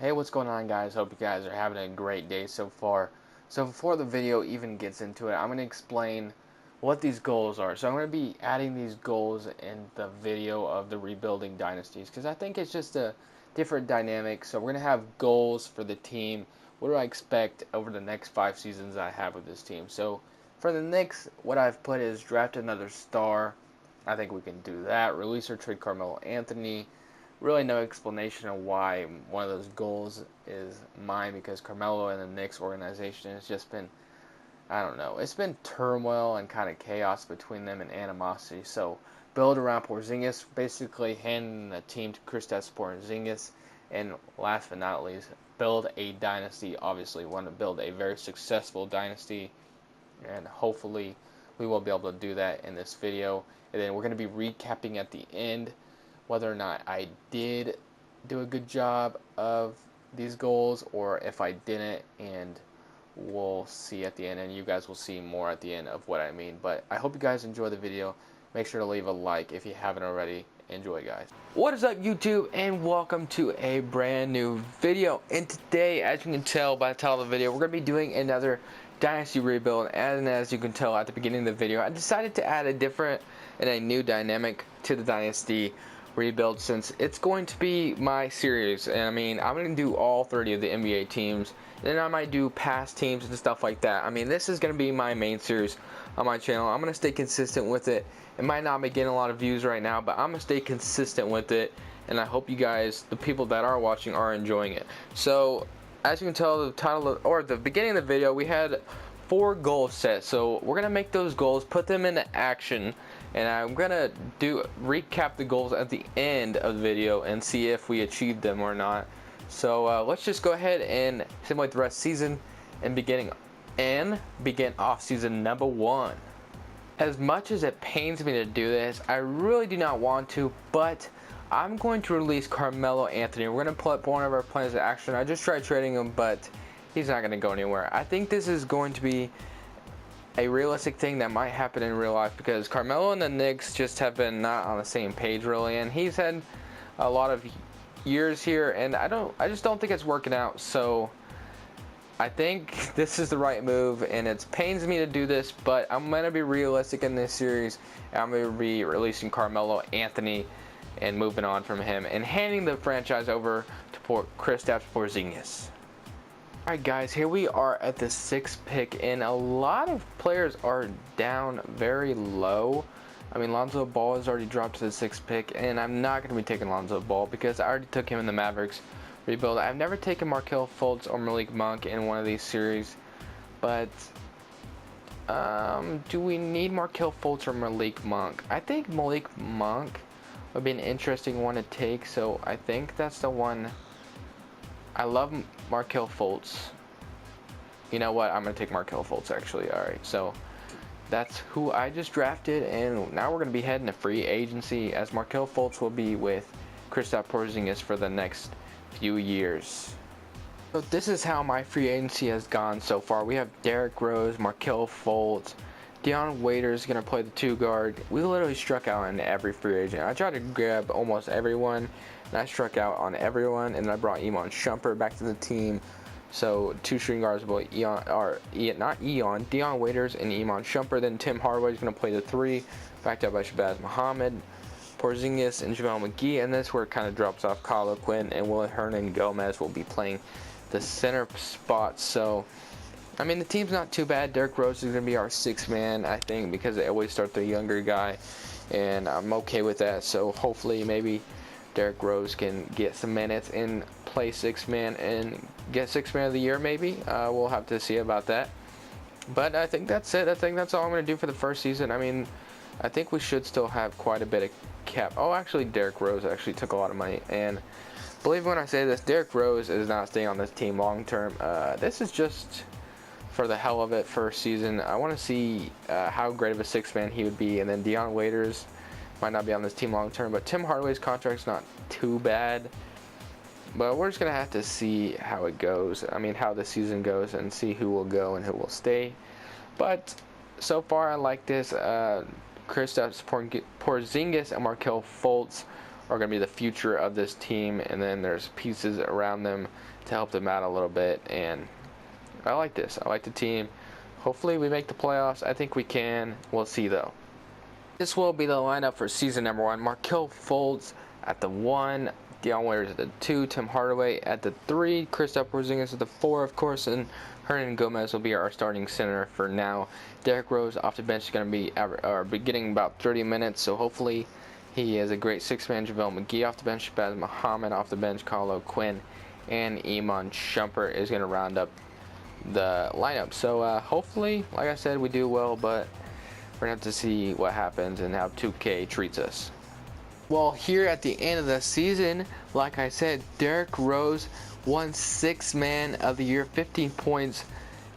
Hey, what's going on, guys? Hope you guys are having a great day so far. So before the video even gets into it, I'm going to explain what these goals are. So I'm going to be adding these goals in the video of the rebuilding dynasties because I think it's just a different dynamic. So we're going to have goals for the team. What do I expect over the next 5 seasons I have with this team? So for the Knicks, what I've put is draft another star. I think we can do that. Release or trade Carmelo Anthony. Really no explanation of why one of those goals is mine, because Carmelo and the Knicks organization has just been, I don't know, it's been turmoil and kind of chaos between them and animosity. So build around Porzingis, basically handing the team to Kristaps Porzingis, and last but not least, build a dynasty. Obviously, we want to build a very successful dynasty, and hopefully we will be able to do that in this video. And then we're going to be recapping at the end whether or not I did do a good job of these goals or if I didn't, and we'll see at the end, and you guys will see more at the end of what I mean. But I hope you guys enjoy the video. Make sure to leave a like if you haven't already. Enjoy, guys. What is up, YouTube, and welcome to a brand new video. And today, as you can tell by the title of the video, we're going to be doing another dynasty rebuild. And as you can tell at the beginning of the video, I decided to add a different and a new dynamic to the dynasty rebuild, since it's going to be my series. And I mean, I'm going to do all 30 of the NBA teams, and then I might do past teams and stuff like that. I mean, this is going to be my main series on my channel. I'm going to stay consistent with it. It might not be getting a lot of views right now, but I'm going to stay consistent with it, and I hope you guys, the people that are watching, are enjoying it. So as you can tell, the title or the beginning of the video, we had 4 goals set. So we're gonna make those goals, put them into action, and I'm gonna recap the goals at the end of the video and see if we achieved them or not. So let's just go ahead and simulate the rest of the season and begin off season number 1. As much as it pains me to do this, I really do not want to, but I'm going to release Carmelo Anthony. We're going to put one of our plans to action. I just tried trading him, but he's not going to go anywhere. I think this is going to be a realistic thing that might happen in real life, because Carmelo and the Knicks just have been not on the same page really, and he's had a lot of years here, and I just don't think it's working out. So I think this is the right move, and it pains me to do this, but I'm going to be realistic in this series. I'm going to be releasing Carmelo Anthony and moving on from him and handing the franchise over to Kristaps Porzingis. Alright guys, here we are at the 6th pick, and a lot of players are down very low. I mean, Lonzo Ball has already dropped to the 6th pick, and I'm not going to be taking Lonzo Ball because I already took him in the Mavericks rebuild. I've never taken Markelle Fultz or Malik Monk in one of these series, but do we need Markelle Fultz or Malik Monk? I think Malik Monk would be an interesting one to take, so I think that's the one. I love Markelle Fultz. You know what? I'm going to take Markelle Fultz, actually. Alright, so that's who I just drafted, and now we're going to be heading to free agency, as Markelle Fultz will be with Kristaps Porzingis for the next few years. So this is how my free agency has gone so far. We have Derrick Rose, Markelle Fultz, Dion Waiters going to play the 2 guard. We literally struck out on every free agent. I tried to grab almost everyone, and I struck out on everyone, and I brought Iman Shumpert back to the team. So 2 shooting guards, Dion Waiters and Iman Shumpert. Then Tim Hardaway is going to play the 3, backed up by Shabazz Muhammad, Porzingis, and JaVale McGee. And this is where it kind of drops off. Kyle Quinn and Will Hernangomez will be playing the center spot. So I mean, the team's not too bad. Derrick Rose is going to be our 6th man, I think, because they always start the younger guy, and I'm okay with that. So hopefully maybe Derrick Rose can get some minutes and play 6th man and get 6th man of the year maybe. We'll have to see about that. But I think that's it. I think that's all I'm going to do for the first season. I mean, I think we should still have quite a bit of cap. Oh, actually, Derrick Rose actually took a lot of money, and believe me when I say this, Derrick Rose is not staying on this team long term. This is just for the hell of it, first season. I want to see how great of a 6th man he would be. And then Dion Waiters might not be on this team long term, but Tim Hardaway's contract's not too bad. But we're just going to have to see how it goes. I mean, how the season goes, and see who will go and who will stay. But so far, I like this. Kristaps Porzingis and Markelle Fultz are going to be the future of this team, and then there's pieces around them to help them out a little bit. And I like this. I like the team. Hopefully we make the playoffs. I think we can. We'll see though. This will be the lineup for season number 1. Markelle Fultz at the 1, Dion Waiters at the 2, Tim Hardaway at the 3, Kristaps Porzingis at the 4, of course, and Hernan Gomez will be our starting center for now. Derrick Rose off the bench is going to be getting about 30 minutes, so hopefully he is a great six-man. JaVale McGee off the bench, Shabazz Muhammad off the bench, Carmelo Quinn, and Iman Shumpert is going to round up the lineup. So hopefully, like I said, we do well, but we're going to have to see what happens and how 2K treats us. Well, here at the end of the season, like I said, Derrick Rose won Sixth Man of the Year, 15 points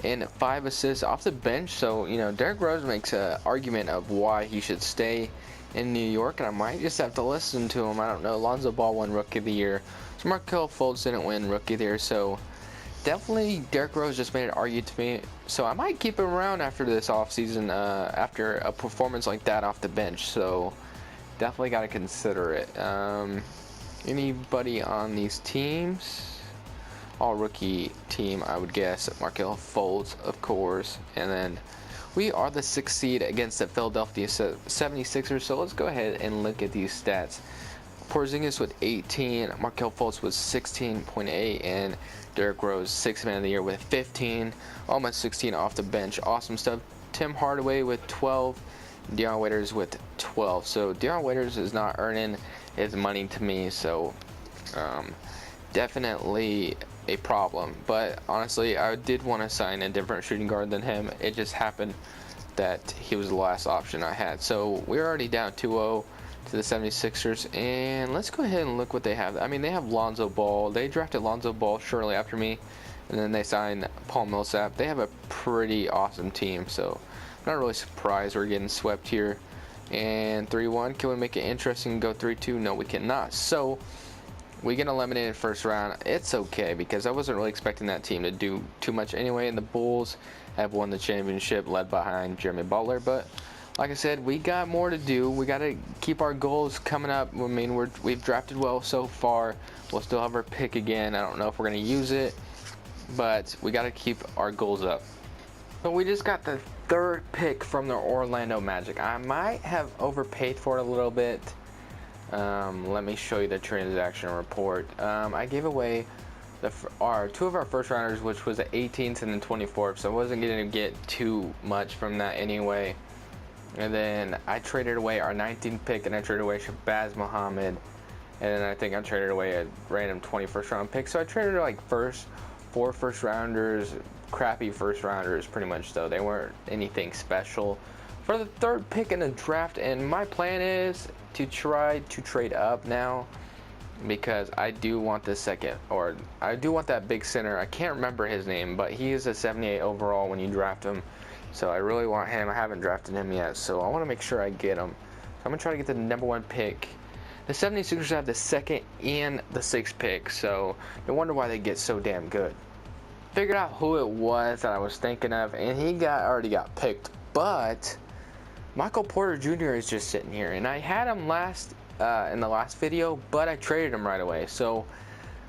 and 5 assists off the bench. So, you know, Derrick Rose makes an argument of why he should stay in New York, and I might just have to listen to him. I don't know. Lonzo Ball won Rookie of the Year. So Markelle Fultz didn't win Rookie of the Year, so definitely Derrick Rose just made an argument to me. So I might keep him around after this offseason, after a performance like that off the bench. So definitely got to consider it. Anybody on these teams? All rookie team, I would guess. Markelle Fultz, of course. And then we are the 6th seed against the Philadelphia 76ers. So let's go ahead and look at these stats. Porzingis with 18, Markelle Fultz with 16.8, and Derrick Rose, 6th Man of the Year with 15, almost 16 off the bench. Awesome stuff. Tim Hardaway with 12, Dion Waiters with 12. So Dion Waiters is not earning his money to me, so definitely a problem. But honestly, I did want to sign a different shooting guard than him. It just happened that he was the last option I had. So we're already down 2-0 to the 76ers, and let's go ahead and look what they have. I mean, they have Lonzo Ball. They drafted Lonzo Ball shortly after me, and then they signed Paul Millsap. They have a pretty awesome team, so I'm not really surprised we're getting swept here. And 3-1, can we make it interesting and go 3-2? No, we cannot. So we get eliminated first round. It's okay, because I wasn't really expecting that team to do too much anyway, and the Bulls have won the championship led behind Jimmy Butler. But like I said, we got more to do. We got to keep our goals coming up. I mean, we've drafted well so far. We'll still have our pick again. I don't know if we're going to use it, but we got to keep our goals up. So we just got the 3rd pick from the Orlando Magic. I might have overpaid for it a little bit. Let me show you the transaction report. I gave away two of our first rounders, which was the 18th and the 24th, so I wasn't going to get too much from that anyway. And then I traded away our 19th pick, and I traded away Shabazz Muhammad, and then I think I traded away a random 21st round pick. So I traded like 4 first rounders, crappy first rounders pretty much, though they weren't anything special, for the 3rd pick in the draft. And my plan is to try to trade up now, because I do want the I do want that big center. I can't remember his name, but he is a 78 overall when you draft him. So I really want him. I haven't drafted him yet, so I want to make sure I get him. So I'm going to try to get the number 1 pick. The 76ers have the 2nd and the 6th pick, so no wonder why they get so damn good. Figured out who it was that I was thinking of, and he already got picked. But Michael Porter Jr. is just sitting here, and I had him in the last video, but I traded him right away. So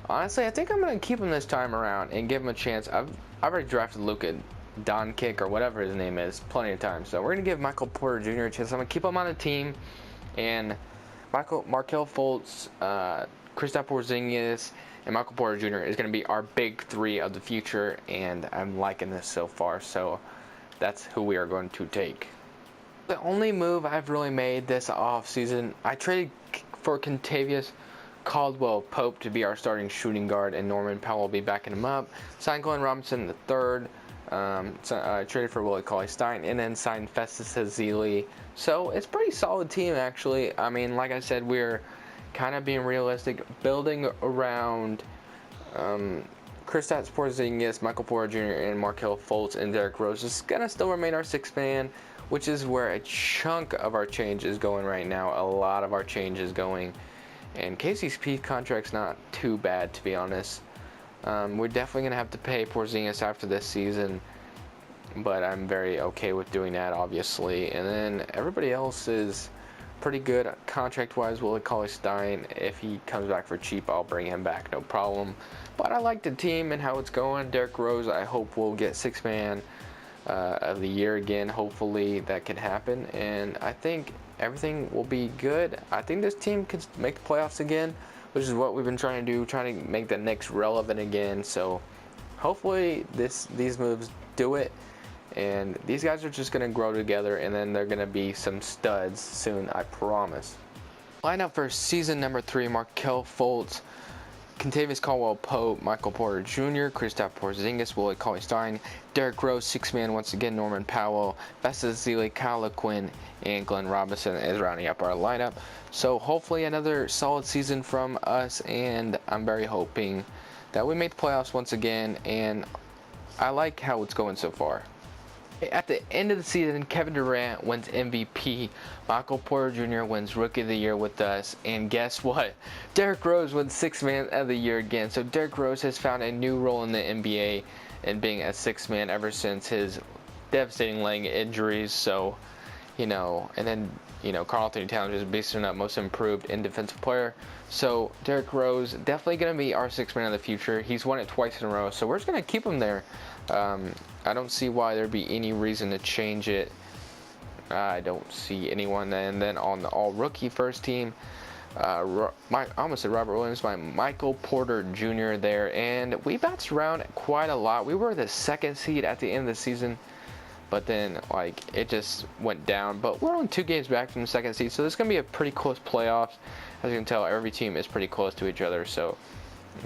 honestly, I think I'm going to keep him this time around and give him a chance. I've already drafted Luka Doncic or whatever his name is plenty of times, so we're gonna give Michael Porter Jr. a chance. I'm gonna keep him on the team, and Markelle Fultz, Kristaps Porzingis, and Michael Porter Jr. is gonna be our big 3 of the future, and I'm liking this so far. So that's who we are going to take. The only move I've really made this off season, I traded for Kentavious Caldwell-Pope to be our starting shooting guard, and Norman Powell will be backing him up. Signed Glenn Robinson the 3rd. So I traded for Willie Cauley-Stein, and then signed Festus Ezeli. So it's a pretty solid team, actually. I mean, like I said, we're kind of being realistic, building around Kristaps Porzingis, Michael Porter Jr., and Markelle Fultz, and Derrick Rose. It's going to still remain our 6th man, which is where a chunk of our change is going right now. A lot of our change is going. And KCP's contract's not too bad, to be honest. We're definitely going to have to pay Porzingis after this season, but I'm very okay with doing that, obviously. And then everybody else is pretty good contract-wise. Willie Cauley-Stein, if he comes back for cheap, I'll bring him back, no problem. But I like the team and how it's going. Derrick Rose, I hope will get six-man of the year again. Hopefully that can happen, and I think everything will be good. I think this team could make the playoffs again, which is what we've been trying to do, trying to make the Knicks relevant again. So hopefully these moves do it, and these guys are just going to grow together, and then they're going to be some studs soon, I promise. Lineup for season number 3: Markelle Fultz, Kentavious Caldwell-Pope, Michael Porter Jr., Kristaps Porzingis, Willie Cauley-Stein, Derrick Rose, six-man once again, Norman Powell, Vesta Zealy, Kyle LeQuinn, and Glenn Robinson is rounding up our lineup. So hopefully another solid season from us, and I'm very hoping that we make the playoffs once again, and I like how it's going so far. At the end of the season, Kevin Durant wins MVP, Michael Porter Jr. wins Rookie of the Year with us, and guess what? Derrick Rose wins Sixth-Man of the Year again. So Derrick Rose has found a new role in the NBA and being a sixth-man ever since his devastating leg injuries. So, and then, Karl Anthony Towns is beasting up Most Improved and Defensive Player. So Derrick Rose definitely going to be our sixth-man of the future. He's won it twice in a row, so we're just going to keep him there. I don't see why there'd be any reason to change it. I don't see anyone. And then on the all-rookie first team, I almost said Robert Williams, Michael Porter Jr. there. And we bounced around quite a lot. We were the second seed at the end of the season, but then, it just went down. But we're only 2 games back from the second seed, so this is going to be a pretty close playoffs. As you can tell, every team is pretty close to each other. So,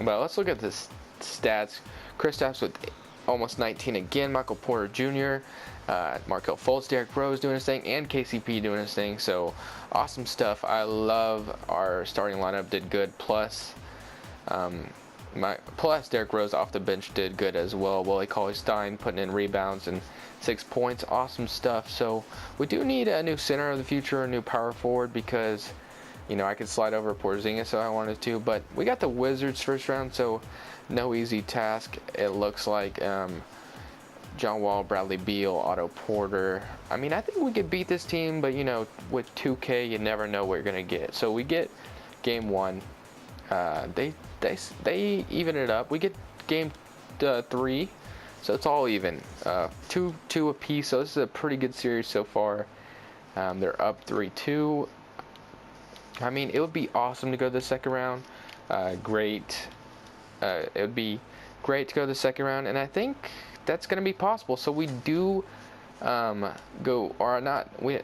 but let's look at the stats. Kristaps with almost 19 again, Michael Porter Jr., Markelle Fultz, Derrick Rose doing his thing, and KCP doing his thing. So awesome stuff. I love our starting lineup, did good. Plus Derrick Rose off the bench did good as well. Willie Cauley-Stein putting in rebounds and 6 points. Awesome stuff. So we do need a new center of the future, a new power forward, because I could slide over Porzingis if I wanted to, but we got the Wizards first round, so no easy task. It looks like John Wall, Bradley Beal, Otto Porter. I think we could beat this team, but with 2K, you never know what you're gonna get. So we get game 1. They even it up. We get game 3, so it's all even. 2 apiece. So this is a pretty good series so far. They're up 3-2. It would be awesome to go to the second round. It would be great to go to the second round, and I think that's going to be possible. So we do go, or not, I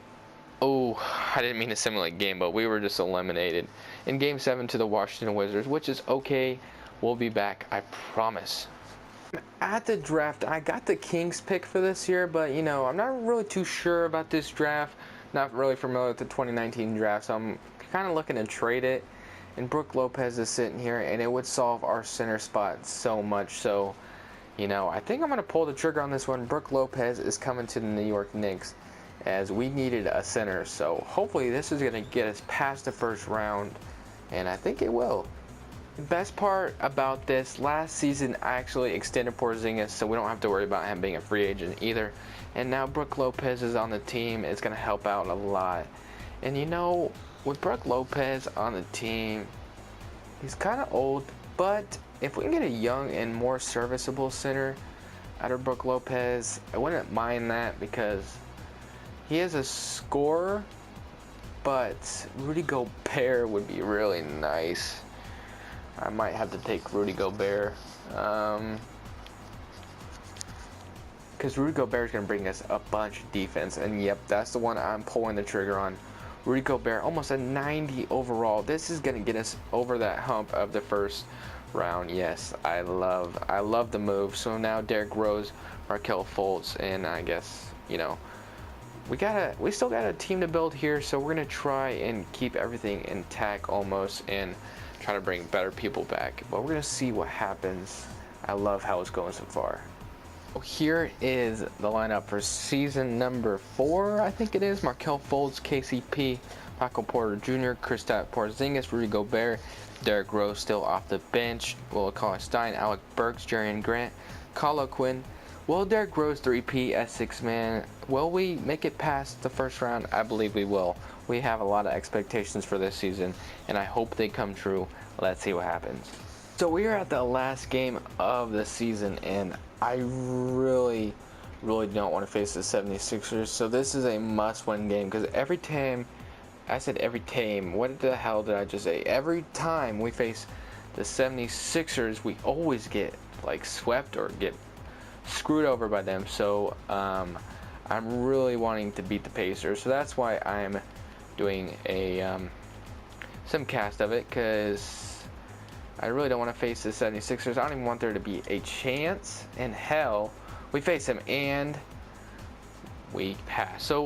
didn't mean to simulate game, but we were just eliminated in Game 7 to the Washington Wizards, which is okay. We'll be back, I promise. At the draft, I got the Kings pick for this year, but, I'm not really too sure about this draft. Not really familiar with the 2019 draft, so I'm kind of looking to trade it. And Brook Lopez is sitting here, and it would solve our center spot so much. So, I think I'm going to pull the trigger on this one. Brook Lopez is coming to the New York Knicks, as we needed a center. So hopefully this is going to get us past the first round, and I think it will. The best part about this, last season I actually extended Porzingis, so we don't have to worry about him being a free agent either. And now Brook Lopez is on the team. It's going to help out a lot. And with Brook Lopez on the team, he's kind of old, but if we can get a young and more serviceable center out of Brook Lopez, I wouldn't mind that, because he is a scorer, but Rudy Gobert would be really nice. I might have to take Rudy Gobert, because Rudy Gobert is going to bring us a bunch of defense, and yep, that's the one I'm pulling the trigger on. Rudy Gobert, almost a 90 overall. This is going to get us over that hump of the first round. Yes, I love the move. So now Derrick Rose, Markelle Fultz, and I guess, we still got a team to build here, so we're going to try and keep everything intact almost and try to bring better people back. But we're going to see what happens. I love how it's going so far. Here is the lineup for season number 4, I think it is. Markelle Fultz, KCP, Michael Porter Jr., Kristaps Porzingis, Rudy Gobert, Derrick Rose still off the bench, Willie Cauley-Stein, Alec Burks, Jerian Grant, Kyle LeQuinn, Will Derrick Rose 3P as 6-man? Will we make it past the first round? I believe we will. We have a lot of expectations for this season, and I hope they come true. Let's see what happens. So we are at the last game of the season, and I really don't want to face the 76ers. So this is a must-win game, because every time, I said every time, what the hell did I just say? Every time we face the 76ers, we always get like swept or get screwed over by them. So I'm really wanting to beat the Pacers. So that's why I'm doing a some cast of it, because I really don't want to face the 76ers. I don't even want there to be a chance in hell we face them, and we pass. So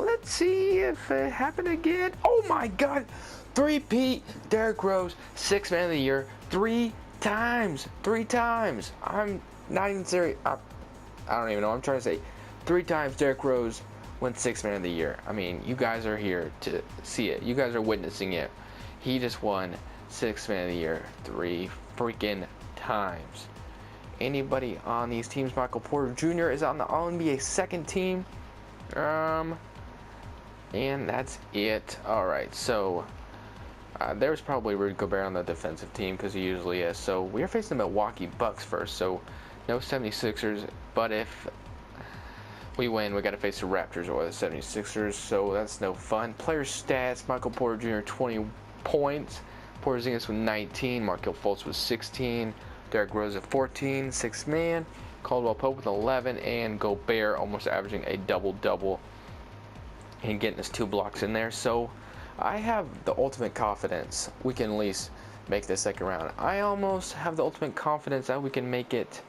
let's see if it happened again. Oh my God, 3P Derrick Rose, 6-man of the year, 3 times. I'm not even serious. I don't even know what I'm trying to say. 3 times Derrick Rose went 6-man of the year. I mean, you guys are here to see it. You guys are witnessing it. He just won 6-man of the year 3 freaking times. Anybody on these teams? Michael Porter Jr. is on the All-NBA second team. And that's it. Alright, so there's probably Rudy Gobert on the defensive team, because he usually is. So we're facing the Milwaukee Bucks first. So no 76ers. But if we win, we got to face the Raptors or the 76ers. So that's no fun. Player stats: Michael Porter Jr. 20 points. Porzingis with 19. Markelle Fultz with 16. Derrick Rose at 14, 6-man. Caldwell Pope with 11, and Gobert almost averaging a double-double and getting his 2 blocks in there. So I have the ultimate confidence we can at least make the second round. I almost have the ultimate confidence that we can make it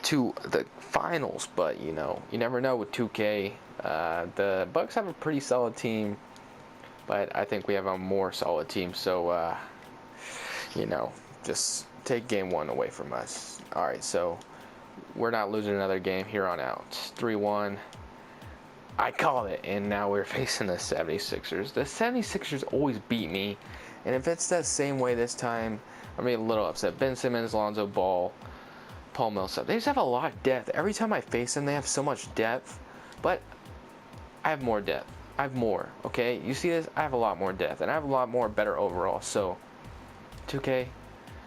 to the finals, but you know, you never know with 2K. The Bucks have a pretty solid team, but I think we have a more solid team. So you know, just take game 1 away from us. Alright, so we're not losing another game here on out. 3-1. I called it, and now we're facing the 76ers. The 76ers always beat me, and if it's that same way this time, I'm a little upset. Ben Simmons, Lonzo Ball, Paul Millsap. They just have a lot of depth. Every time I face them, they have so much depth, but I have more depth. I have more, okay? You see this? I have a lot more depth, and I have a lot more better overall. So 2K,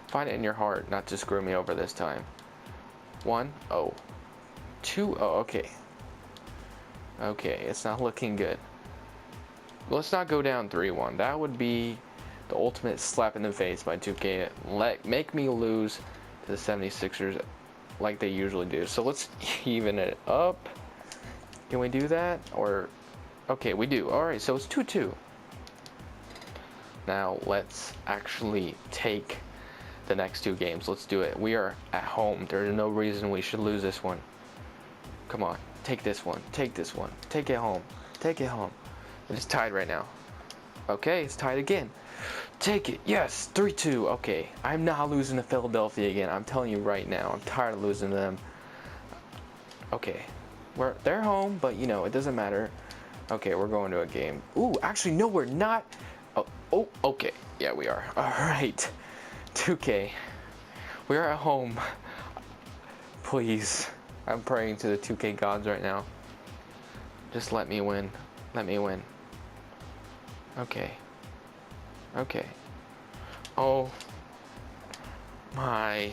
find it in your heart not to screw me over this time. 1-0. 2-0. Okay. Okay, it's not looking good. Let's not go down 3-1. That would be the ultimate slap in the face by 2K. Make me lose to the 76ers like they usually do. So let's even it up. Can we do that? Or okay, we do. Alright, so it's 2-2. Now let's actually take the next 2 games. Let's do it. We are at home. There's no reason we should lose this one. Come on, take this one. Take this one. Take it home. Take it home. It's tied right now. Okay, it's tied again. Take it. Yes, 3-2. Okay, I'm not losing to Philadelphia again. I'm telling you right now. I'm tired of losing to them. Okay, they're home, but you know it doesn't matter. Okay, we're going to a game. Ooh, actually no, we're not. Oh, okay. Yeah, we are. All right. 2K, we are at home. Please, I'm praying to the 2K gods right now. Just let me win. Let me win. Okay. Okay. Oh my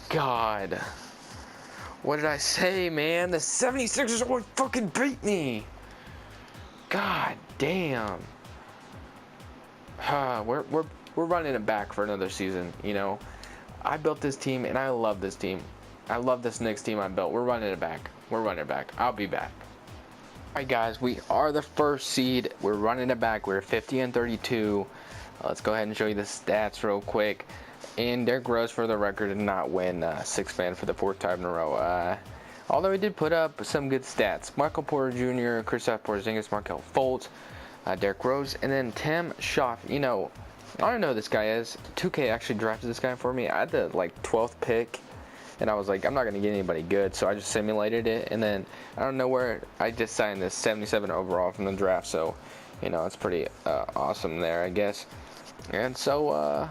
God. What did I say, man? The 76ers won't fucking beat me. God damn. We're running it back for another season, you know. I built this team, and I love this team. I love this Knicks team I built. We're running it back. We're running it back. I'll be back. Alright, guys. We are the first seed. We're running it back. We're 50-32. Let's go ahead and show you the stats real quick. And Derrick Rose, for the record, did not win 6-man for the 4th time in a row. Although he did put up some good stats. Michael Porter Jr., Kristaps Porzingis, Markelle Fultz, Derrick Rose, and then Tim Schaff. You know, I don't know who this guy is. 2K actually drafted this guy for me. I had the like 12th pick, and I was like, I'm not gonna get anybody good, so I just simulated it. And then I don't know where I just signed this 77 overall from the draft. So, you know, it's pretty awesome there, I guess. And so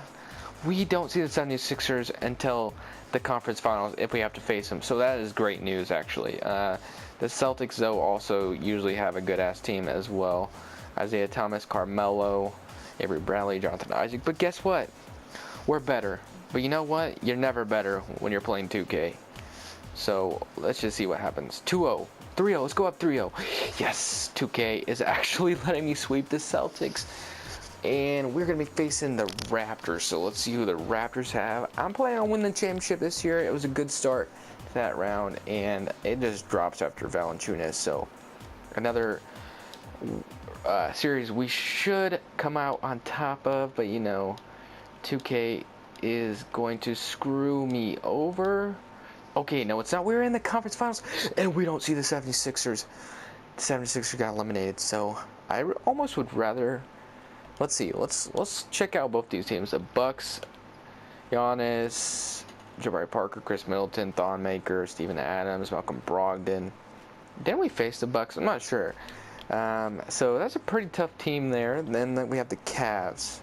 we don't see the 76ers until the conference finals if we have to face them. So that is great news, actually. The Celtics, though, also usually have a good-ass team as well. Isaiah Thomas, Carmelo, Avery Bradley, Jonathan Isaac. But guess what? We're better. But you know what? You're never better when you're playing 2K. So let's just see what happens. 2-0. 3-0. Let's go up 3-0. Yes, 2K is actually letting me sweep the Celtics. And we're going to be facing the Raptors. So let's see who the Raptors have. I'm planning on winning the championship this year. It was a good start to that round. And it just drops after Valanciunas. So another series we should come out on top of. But, you know, 2K is going to screw me over. Okay, no, it's not. We're in the conference finals. And we don't see the 76ers. The 76ers got eliminated. So I almost would rather... Let's see. Let's check out both these teams. The Bucks, Giannis, Jabari Parker, Chris Middleton, Thon Maker, Steven Adams, Malcolm Brogdon. Didn't we face the Bucks? I'm not sure. So that's a pretty tough team there. And then we have the Cavs.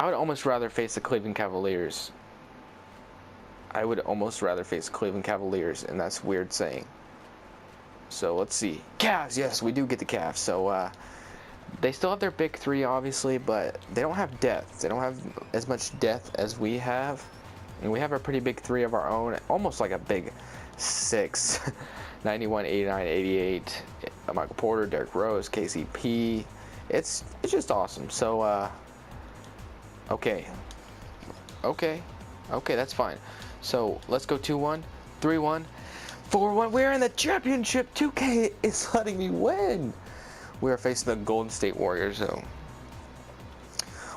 I would almost rather face the Cleveland Cavaliers. And that's weird saying. So let's see. Cavs. Yes, we do get the Cavs. So they still have their big three, obviously, but they don't have depth. They don't have as much depth as we have. And we have a pretty big three of our own, almost like a big six. 91, 89, 88. Michael Porter, Derrick Rose, KCP. It's just awesome. So, okay, that's fine. So let's go 2-1, 3-1, 4-1. We're in the championship. 2K is letting me win. We are facing the Golden State Warriors, so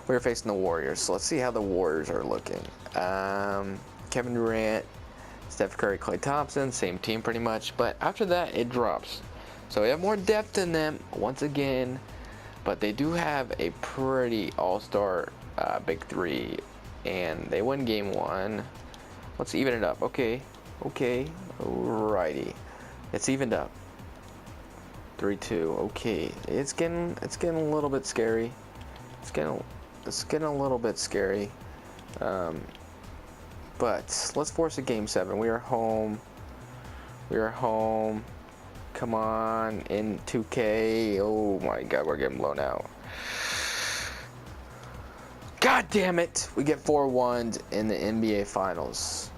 we're facing the Warriors. So let's see how the Warriors are looking. Kevin Durant, Steph Curry, Klay Thompson, same team pretty much. But after that, it drops. So we have more depth in them once again. But they do have a pretty all-star big three, and they won game 1. Let's even it up. Okay, alrighty. It's evened up. 3-2. Okay, it's getting a little bit scary. It's getting a little bit scary. But let's force a game 7. We are home. Come on, in 2K. Oh my God, we're getting blown out. God damn it! We get 4-1 in the NBA Finals.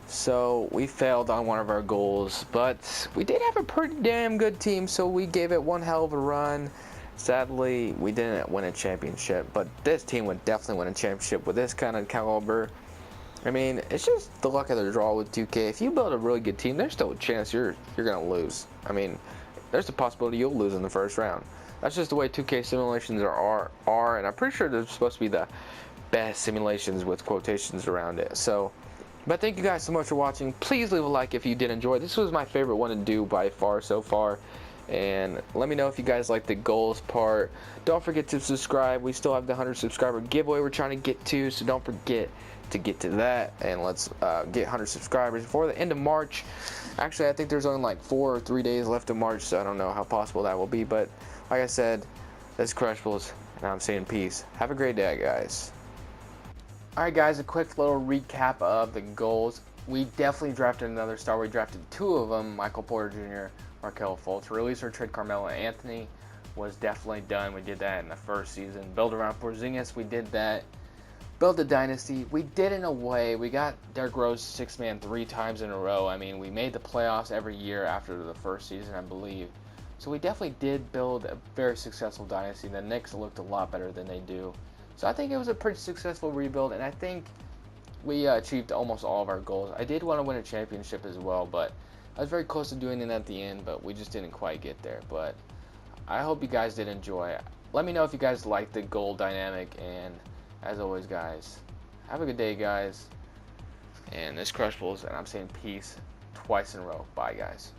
So we failed on one of our goals, but we did have a pretty damn good team, so we gave it one hell of a run. Sadly, we didn't win a championship, but this team would definitely win a championship with this kind of caliber. I mean, it's just the luck of the draw with 2K. If you build a really good team, there's still a chance you're gonna lose. I mean, there's a possibility you'll lose in the first round. That's just the way 2K simulations are, and I'm pretty sure they're supposed to be the best simulations with quotations around it. So. But thank you guys so much for watching. Please leave a like if you did enjoy. This was my favorite one to do by far so far. And let me know if you guys like the goals part. Don't forget to subscribe. We still have the 100 subscriber giveaway we're trying to get to. So don't forget to get to that. And let's get 100 subscribers before the end of March. Actually, I think there's only like 4 or 3 days left of March. So I don't know how possible that will be. But like I said, this is Crushables. And I'm saying peace. Have a great day, guys. Alright guys, a quick little recap of the goals. We definitely drafted another star. We drafted 2 of them, Michael Porter Jr., Markelle Fultz. Release or trade Carmelo Anthony was definitely done. We did that in the first season. Build around Porzingis, we did that. Build a dynasty, we did in a way. We got Derrick Rose 6-man 3 times in a row. I mean, we made the playoffs every year after the first season, I believe. So we definitely did build a very successful dynasty. The Knicks looked a lot better than they do. So I think it was a pretty successful rebuild, and I think we achieved almost all of our goals. I did want to win a championship as well, but I was very close to doing it at the end, but we just didn't quite get there. But I hope you guys did enjoy. Let me know if you guys liked the goal dynamic, and as always, guys, have a good day, guys. And this is Crushables, and I'm saying peace twice in a row. Bye, guys.